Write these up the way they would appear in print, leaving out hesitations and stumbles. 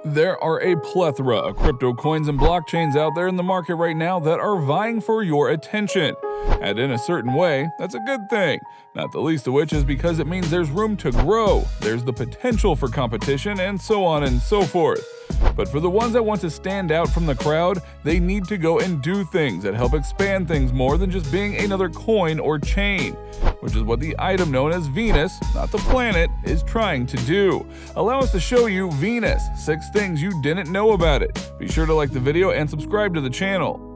There are a plethora of crypto coins and blockchains out there in the market right now that are vying for your attention. And in a certain way, that's a good thing, not the least of which is because it means there's room to grow, there's the potential for competition, and so on and so forth. But for the ones that want to stand out from the crowd, they need to go and do things that help expand things more than just being another coin or chain, which is what the item known as Venus, not the planet, is trying to do. Allow us to show you Venus, 6 things you didn't know about it. Be sure to like the video and subscribe to the channel.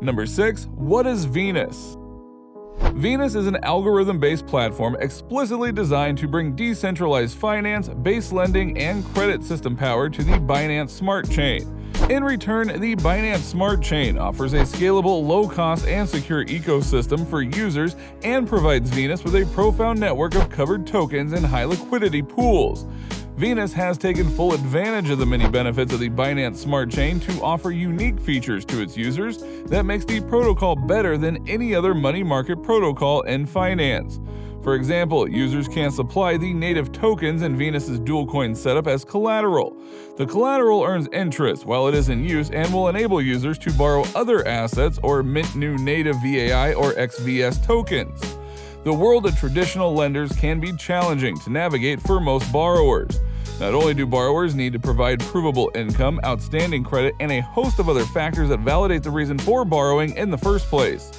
Number 6. What is Venus? Venus is an algorithm-based platform explicitly designed to bring decentralized finance, base lending, and credit system power to the Binance Smart Chain. In return, the Binance Smart Chain offers a scalable, low-cost, and secure ecosystem for users and provides Venus with a profound network of covered tokens and high-liquidity pools. Venus has taken full advantage of the many benefits of the Binance Smart Chain to offer unique features to its users that makes the protocol better than any other money market protocol in finance. For example, users can supply the native tokens in Venus's dual coin setup as collateral. The collateral earns interest while it is in use and will enable users to borrow other assets or mint new native VAI or XVS tokens. The world of traditional lenders can be challenging to navigate for most borrowers. Not only do borrowers need to provide provable income, outstanding credit, and a host of other factors that validate the reason for borrowing in the first place.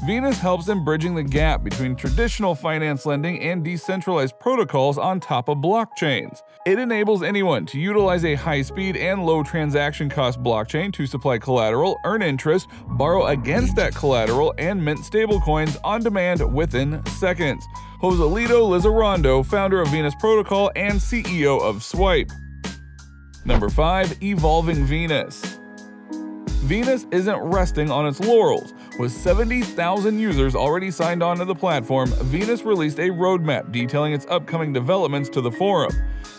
Venus helps in bridging the gap between traditional finance lending and decentralized protocols on top of blockchains. It enables anyone to utilize a high-speed and low transaction cost blockchain to supply collateral, earn interest, borrow against that collateral, and mint stablecoins on demand within seconds. Joselito Lizarrando, founder of Venus Protocol and CEO of Swipe. Number 5. Evolving Venus. Venus isn't resting on its laurels. With 70,000 users already signed on to the platform, Venus released a roadmap detailing its upcoming developments to the forum.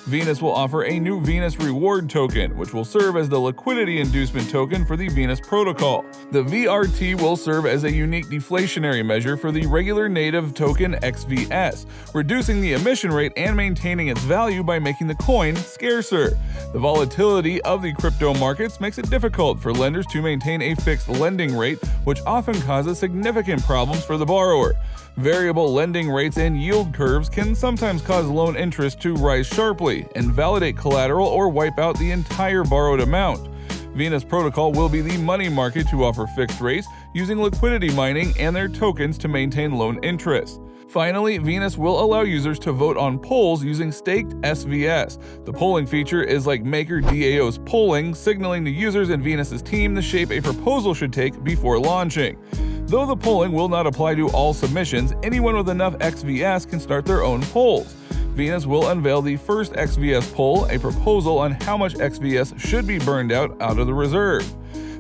Venus will offer a new Venus Reward token, which will serve as the liquidity inducement token for the Venus protocol. The VRT will serve as a unique deflationary measure for the regular native token XVS, reducing the emission rate and maintaining its value by making the coin scarcer. The volatility of the crypto markets makes it difficult for lenders to maintain a fixed lending rate, which often causes significant problems for the borrower. Variable lending rates and yield curves can sometimes cause loan interest to rise sharply, invalidate collateral, or wipe out the entire borrowed amount. Venus Protocol will be the money market to offer fixed rates, using liquidity mining and their tokens to maintain loan interest. Finally, Venus will allow users to vote on polls using staked SVS. The polling feature is like MakerDAO's polling, signaling to users in Venus's team the shape a proposal should take before launching. Though the polling will not apply to all submissions, anyone with enough XVS can start their own polls. Venus will unveil the first XVS poll, a proposal on how much XVS should be burned out of the reserve.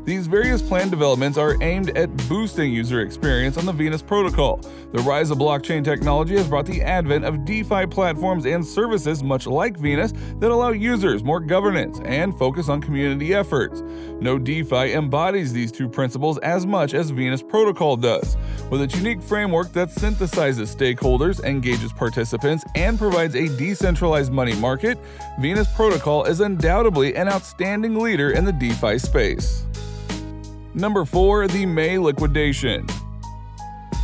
These various planned developments are aimed at boosting user experience on the Venus protocol. The rise of blockchain technology has brought the advent of DeFi platforms and services much like Venus that allow users more governance and focus on community efforts. No DeFi embodies these two principles as much as Venus protocol does. With its unique framework that synthesizes stakeholders, engages participants, and provides a decentralized money market, Venus protocol is undoubtedly an outstanding leader in the DeFi space. Number 4. The May liquidation.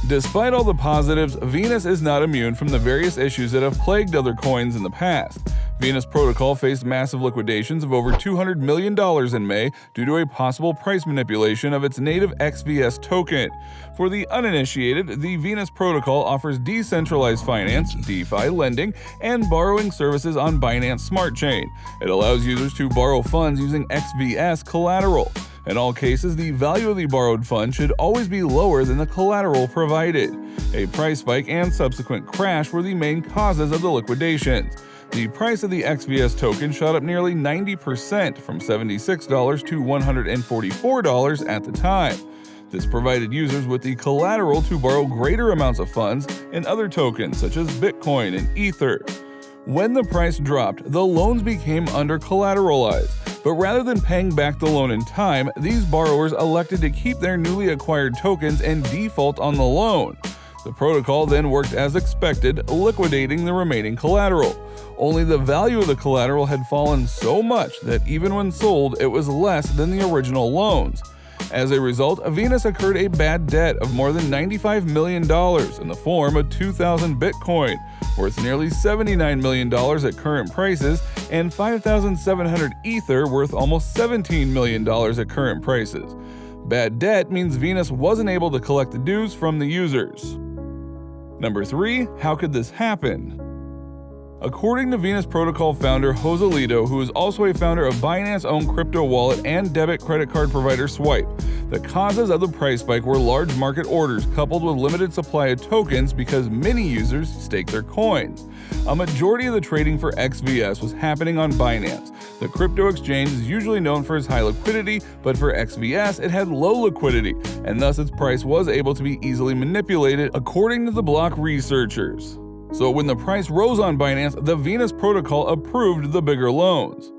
Despite all the positives, Venus is not immune from the various issues that have plagued other coins in the past. Venus Protocol faced massive liquidations of over $200 million in May due to a possible price manipulation of its native XVS token. For the uninitiated, the Venus Protocol offers decentralized finance, DeFi lending, and borrowing services on Binance Smart Chain. It allows users to borrow funds using XVS collateral. In all cases, the value of the borrowed fund should always be lower than the collateral provided. A price spike and subsequent crash were the main causes of the liquidations. The price of the XVS token shot up nearly 90% from $76 to $144 at the time. This provided users with the collateral to borrow greater amounts of funds in other tokens such as Bitcoin and Ether. When the price dropped, the loans became under-collateralized. But rather than paying back the loan in time, these borrowers elected to keep their newly acquired tokens and default on the loan. The protocol then worked as expected, liquidating the remaining collateral. Only the value of the collateral had fallen so much that even when sold, it was less than the original loans. As a result, Venus incurred a bad debt of more than $95 million in the form of 2,000 Bitcoin, worth nearly $79 million at current prices, and 5,700 Ether, worth almost $17 million at current prices. Bad debt means Venus wasn't able to collect the dues from the users. Number 3. How could this happen? According to Venus Protocol founder Joselito, who is also a founder of Binance-owned crypto wallet and debit credit card provider Swipe, the causes of the price spike were large market orders coupled with limited supply of tokens because many users staked their coins. A majority of the trading for XVS was happening on Binance. The crypto exchange is usually known for its high liquidity, but for XVS it had low liquidity, and thus its price was able to be easily manipulated according to the block researchers. So when the price rose on Binance, the Venus protocol approved the bigger loans.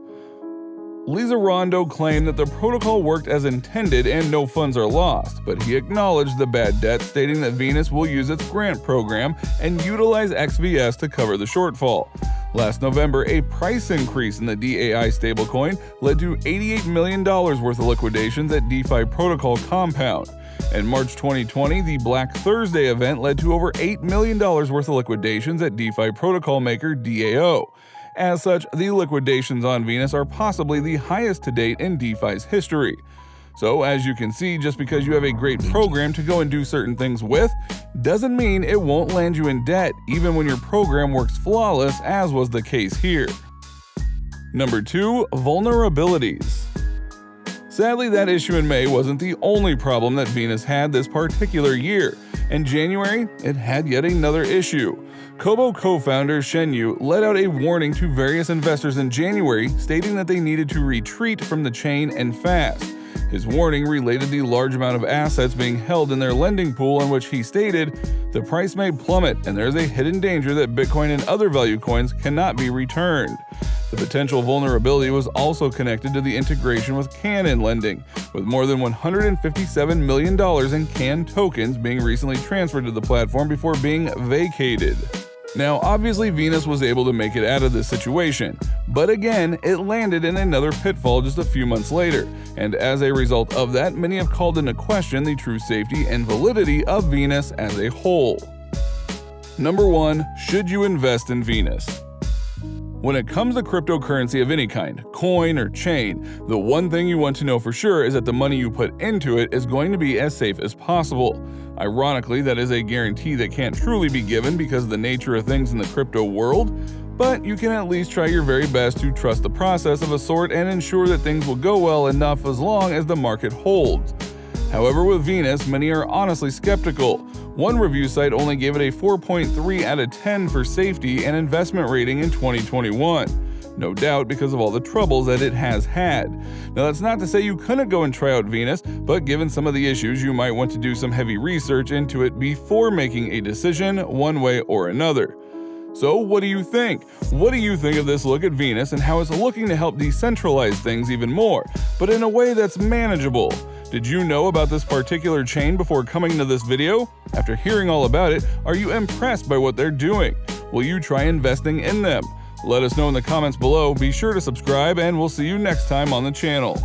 Lizarondo claimed that the protocol worked as intended and no funds are lost, but he acknowledged the bad debt, stating that Venus will use its grant program and utilize XVS to cover the shortfall. Last November, a price increase in the DAI stablecoin led to $88 million worth of liquidations at DeFi Protocol Compound. In March 2020, the Black Thursday event led to over $8 million worth of liquidations at DeFi protocol maker DAO. As such, the liquidations on Venus are possibly the highest to date in DeFi's history. So as you can see, just because you have a great program to go and do certain things with, doesn't mean it won't land you in debt, even when your program works flawless, as was the case here. Number 2. Vulnerabilities. Sadly, that issue in May wasn't the only problem that Venus had this particular year. In January, it had yet another issue. Kobo co-founder Shen Yu let out a warning to various investors in January, stating that they needed to retreat from the chain and fast. His warning related the large amount of assets being held in their lending pool, in which he stated, "The price may plummet and there is a hidden danger that Bitcoin and other value coins cannot be returned." The potential vulnerability was also connected to the integration with Canaan lending, with more than $157 million in CAN tokens being recently transferred to the platform before being vacated. Now, obviously Venus was able to make it out of this situation, but again, it landed in another pitfall just a few months later, and as a result of that, many have called into question the true safety and validity of Venus as a whole. Number 1. Should you invest in Venus? When it comes to cryptocurrency of any kind, coin or chain, the one thing you want to know for sure is that the money you put into it is going to be as safe as possible. Ironically, that is a guarantee that can't truly be given because of the nature of things in the crypto world, but you can at least try your very best to trust the process of a sort and ensure that things will go well enough as long as the market holds. However, with Venus, many are honestly skeptical. One review site only gave it a 4.3 out of 10 for safety and investment rating in 2021. No doubt because of all the troubles that it has had. Now that's not to say you couldn't go and try out Venus, but given some of the issues, you might want to do some heavy research into it before making a decision one way or another. So what do you think? What do you think of this look at Venus and how it's looking to help decentralize things even more, but in a way that's manageable? Did you know about this particular chain before coming to this video? After hearing all about it, are you impressed by what they're doing? Will you try investing in them? Let us know in the comments below, be sure to subscribe, and we'll see you next time on the channel.